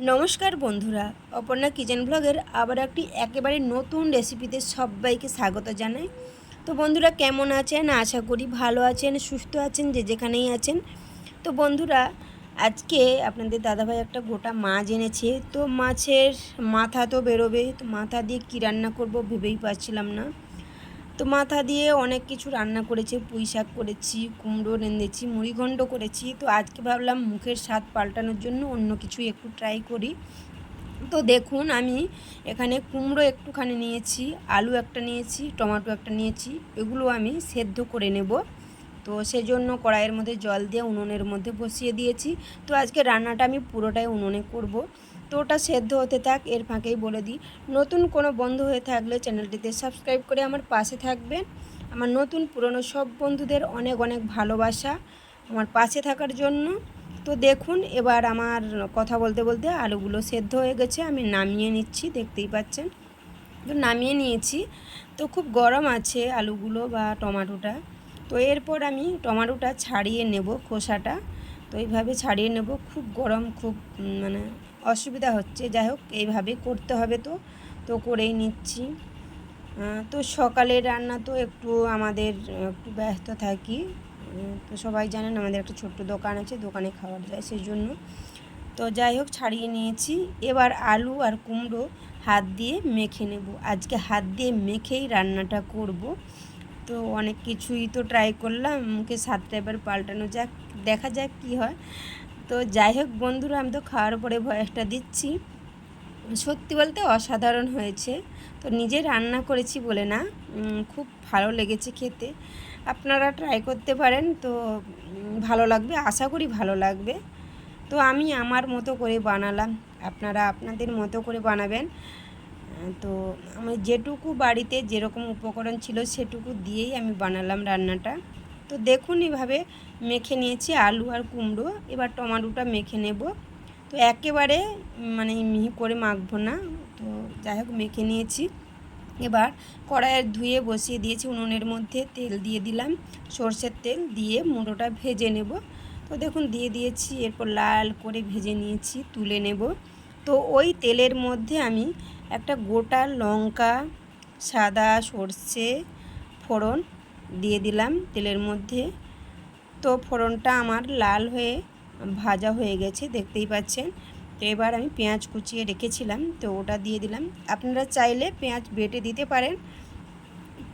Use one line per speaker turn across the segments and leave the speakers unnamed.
নমস্কার বন্ধুরা, অপর্ণা কিচেন ব্লগের আবার একটি একেবারে নতুন রেসিপিতে সবাইকে স্বাগত জানাই। তো বন্ধুরা কেমন আছেন? আশা করি ভালো আছেন, সুস্থ আছেন, যে যেখানেই আছেন। তো বন্ধুরা আজকে আপনাদের দাদাভাই একটা গোটা মাছ এনেছে। তো মাছের মাথা তো বেরোবে, তো মাথা দিয়ে কী রান্না করব ভেবেই পাচ্ছিলাম না। তো মাথা দিয়ে অনেক কিছু রান্না করেছে, পুঁই শাক করেছি, কুমড়ো রেঁধেছি, মুড়িঘণ্ট করেছি। তো আজকে ভাবলাম মুখের স্বাদ পাল্টানোর জন্য অন্য কিছু একটু ট্রাই করি। তো দেখুন আমি এখানে কুমড়ো একটুখানি নিয়েছি, আলু একটা নিয়েছি, টমেটো একটা নিয়েছি। এগুলো আমি সেদ্ধ করে নেব। তো সেজন্য কড়াইয়ের মধ্যে জল দিয়ে উনুনের মধ্যে বসিয়ে দিয়েছি। তো আজকে রান্নাটা আমি পুরোটাই উনুনে করব। তো ওটা সেদ্ধ হতে থাক, এর ফাঁকেই বলে দিই, নতুন কোনো বন্ধু হয়ে থাকলে চ্যানেলটিতে সাবস্ক্রাইব করে আমার পাশে থাকবেন। আমার নতুন পুরনো সব বন্ধুদের অনেক অনেক ভালোবাসা আমার পাশে থাকার জন্য। তো দেখুন এবার আমার কথা বলতে বলতে আলুগুলো সেদ্ধ হয়ে গেছে, আমি নামিয়ে নিচ্ছি, দেখতেই পাচ্ছেন। তো নামিয়ে নিয়েছি। তো খুব গরম আছে আলুগুলো বা টমেটোটা। তো এরপর আমি টমেটোটা ছাড়িয়ে নেব, খোসাটা। তো এইভাবে ছাড়িয়ে নেব, খুব গরম, খুব মানে অসুবিধা হচ্ছে। যাই হোক এইভাবে করতে হবে, তো তো করেই নিচ্ছি। তো সকালের রান্না তো একটু আমাদের একটু ব্যস্ত থাকি। তো সবাই জানেন আমাদের একটা ছোট্ট দোকান আছে, দোকানে খাবার যায় সেই জন্য। তো যাই হোক ছাড়িয়ে নিয়েছি। এবার আলু আর কুমড়ো হাত দিয়ে মেখে নেব। আজকে হাত দিয়ে মেখেই রান্নাটা করব। তো অনেক কিছুই তো ট্রাই করলাম, মুখে স্বাদটা এবার পাল্টানো যাক, দেখা যাক কী হয়। তো যাই হোক বন্ধুরা, আমি তো খাওয়ার পরে ভয়েসটা দিচ্ছি। সত্যি বলতে অসাধারণ হয়েছে। তো নিজে রান্না করেছি বলে না, খুব ভালো লেগেছে খেতে। আপনারা ট্রাই করতে পারেন, তো ভালো লাগবে, আশা করি ভালো লাগবে। তো আমি আমার মতো করে বানালাম, আপনারা আপনাদের মতো করে বানাবেন। তো আমি যেটুকু বাড়িতে যেরকম উপকরণ ছিল সেটুকু দিয়েই আমি বানালাম রান্নাটা। তো দেখুন এভাবে মেখে নিয়েছি আলু আর কুমড়ো। এবার টমেটোটা মেখে নেব। তো একেবারে মানে মিহি করে মাখবো না। তো যাই হোক মেখে নিয়েছি। এবার কড়াইয়ে ধুয়ে বসিয়ে দিয়েছি, উনুনের মধ্যে তেল দিয়ে দিলাম, সর্ষের তেল দিয়ে মুড়োটা ভেজে নেব। তো দেখুন দিয়ে দিয়েছি, এরপর লাল করে ভেজে নিয়েছি, তুলে নেব। তো ওই তেলের মধ্যে আমি একটা গোটা লঙ্কা, সাদা সর্ষে ফোড়ন দিয়ে দিলাম তেলের মধ্যে। তো ফোড়নটা আমার লাল হয়ে ভাজা হয়ে গেছে, দেখতেই পাচ্ছেন। তো এবার আমি পেঁয়াজ কুচিয়ে রেখেছিলাম, তো ওটা দিয়ে দিলাম। আপনারা চাইলে পেঁয়াজ বেটে দিতে পারেন।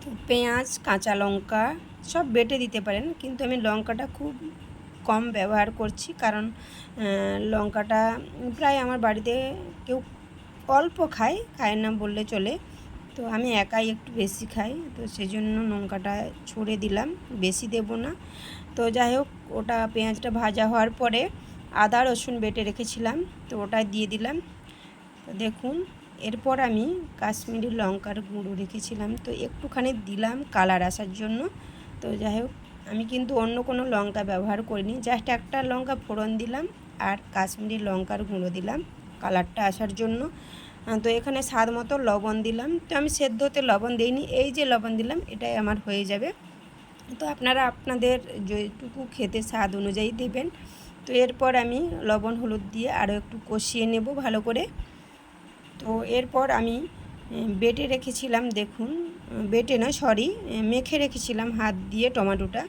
তো পেঁয়াজ, কাঁচা লঙ্কা সব বেটে দিতে পারেন, কিন্তু আমি লঙ্কাটা খুব কম ব্যবহার করছি, কারণ লঙ্কাটা প্রায় আমার বাড়িতে কেউ অল্প খায় না বললে চলে। তো আমি একাই একটু বেশি খাই, তো সেজন্য লঙ্কাটা ছড়ে দিলাম, বেশি দেব না। তো যাই হোক ওটা পেঁয়াজটা ভাজা হওয়ার পরে আদা রসুন বেটে রেখেছিলাম, তো ওটা দিয়ে দিলাম। তো দেখুন এরপর আমি কাশ্মীরি লঙ্কার গুঁড়ো রেখেছিলাম, তো একটুখানি দিলাম কালার আসার জন্য। তো যাই হোক আমি কিন্তু অন্য কোনো লঙ্কা ব্যবহার করিনি, জাস্ট একটা লঙ্কা ফোড়ন দিলাম আর কাশ্মীরি লঙ্কার গুঁড়ো দিলাম কালারটা আসার জন্য। তো এখানে স্বাদ মতো লবণ দিলাম। তো আমি সেদ্ধতে লবণ দিইনি, এই যে লবণ দিলাম এটাই আমার হয়ে যাবে। তো আপনারা আপনাদের যেটুকু খেতে স্বাদ অনুযায়ী দেবেন। তো এরপর আমি লবণ হলুদ দিয়ে আরও একটু কষিয়ে নেব ভালো করে। তো এরপর আমি বেটে রেখেছিলাম, দেখুন বেটে না সরি মেখে রেখেছিলাম হাত দিয়ে টমেটোটা,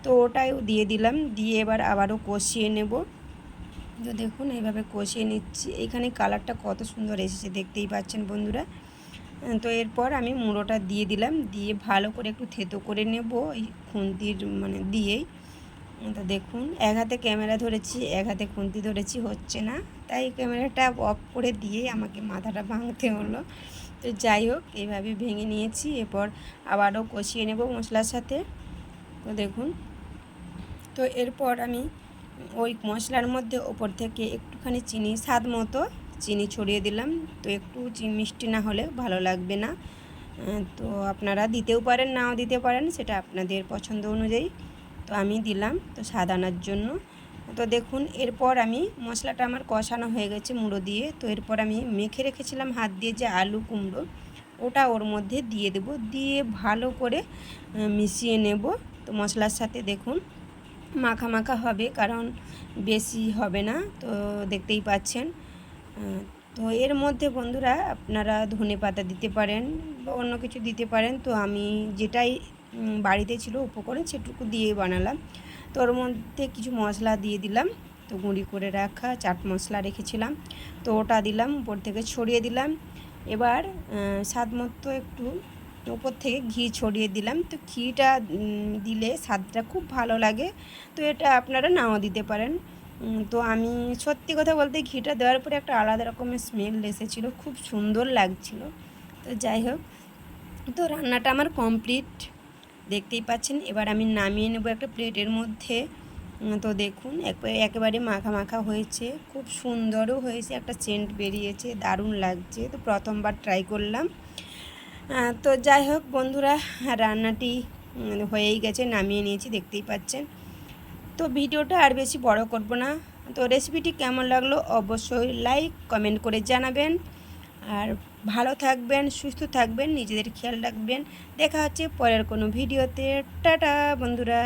তো ওটাও দিয়ে দিলাম, দিয়ে এবার আবারও কষিয়ে নেব। তো দেখুন এইভাবে কষিয়ে নিচ্ছি, এইখানে কালারটা কত সুন্দর এসেছে দেখতেই পাচ্ছেন বন্ধুরা। তো এরপর আমি মুড়োটা দিয়ে দিলাম, দিয়ে ভালো করে একটু থেতো করে নেব এই খুন্তির মানে দিয়েই। তো দেখুন এক হাতে ক্যামেরা ধরেছি, এক হাতে খুন্তি ধরেছি, হচ্ছে না, তাই ক্যামেরাটা অফ করে দিয়েই আমাকে মাথাটা ভাঙতে হলো। তো যাই হোক এইভাবে ভেঙে নিয়েছি, এরপর আবারও কষিয়ে নেব মশলার সাথে। তো দেখুন তো এরপর আমি ওই মশলার মধ্যে ওপর থেকে একটুখানি চিনি, স্বাদ মতো চিনি ছড়িয়ে দিলাম। তো একটু মিষ্টি না হলে ভালো লাগবে না। তো আপনারা দিতেও পারেন, নাও দিতে পারেন, সেটা আপনাদের পছন্দ অনুযায়ী। তো আমি দিলাম তো স্বাদ আনার জন্য। তো দেখুন এরপর আমি মশলাটা আমার কষানো হয়ে গেছে মুড়ো দিয়ে। তো এরপর আমি মেখে রেখেছিলাম হাত দিয়ে যে আলু কুমড়ো, ওটা ওর মধ্যে দিয়ে দেব, দিয়ে ভালো করে মিশিয়ে নেব। তো মশলার সাথে দেখুন মাখা মাখা হবে, কারণ বেশি হবে না, তো দেখতেই পাচ্ছেন। তো এর মধ্যে বন্ধুরা আপনারা ধনেপাতা দিতে পারেন বা অন্য কিছু দিতে পারেন। তো আমি যেটাই বাড়িতে ছিল উপকরণ সেটুকু দিয়ে বানালাম। তো ওর মধ্যে কিছু মশলা দিয়ে দিলাম। তো গুঁড়ি করে রাখা চাট মশলা রেখেছিলাম, তো ওটা দিলাম, উপর থেকে ছড়িয়ে দিলাম। এবার স্বাদ মতো একটু উপর থেকে ঘি ছড়িয়ে দিলাম। তো ঘিটা দিলে স্বাদটা খুব ভালো লাগে। তো এটা আপনারা নাও দিতে পারেন। তো আমি সত্যি কথা বলতে ঘিটা দেওয়ার পরে একটা আলাদা রকমের স্মেল এসেছিলো, খুব সুন্দর লাগছিল। তো যাই হোক, তো রান্নাটা আমার কমপ্লিট, দেখতেই পাচ্ছেন। এবার আমি নামিয়ে নেব একটা প্লেটের মধ্যে। তো দেখুন একেবারে মাখা মাখা হয়েছে, খুব সুন্দরও হয়েছে, একটা সেন্ট বেরিয়েছে, দারুণ লাগছে। তো প্রথমবার ট্রাই করলাম। তো যাই হোক বন্ধুরা, রান্নাটি হয়েই গেছে, নামিয়ে নিয়েছি, দেখতেই পাচ্ছেন। তো ভিডিওটা আর বেশি বড় করব না। তো রেসিপিটি কেমন লাগলো অবশ্যই লাইক কমেন্ট করে জানাবেন। আর ভালো থাকবেন, সুস্থ থাকবেন, নিজেদের খেয়াল রাখবেন। দেখা হচ্ছে পরের কোনো ভিডিওতে। টাটা বন্ধুরা।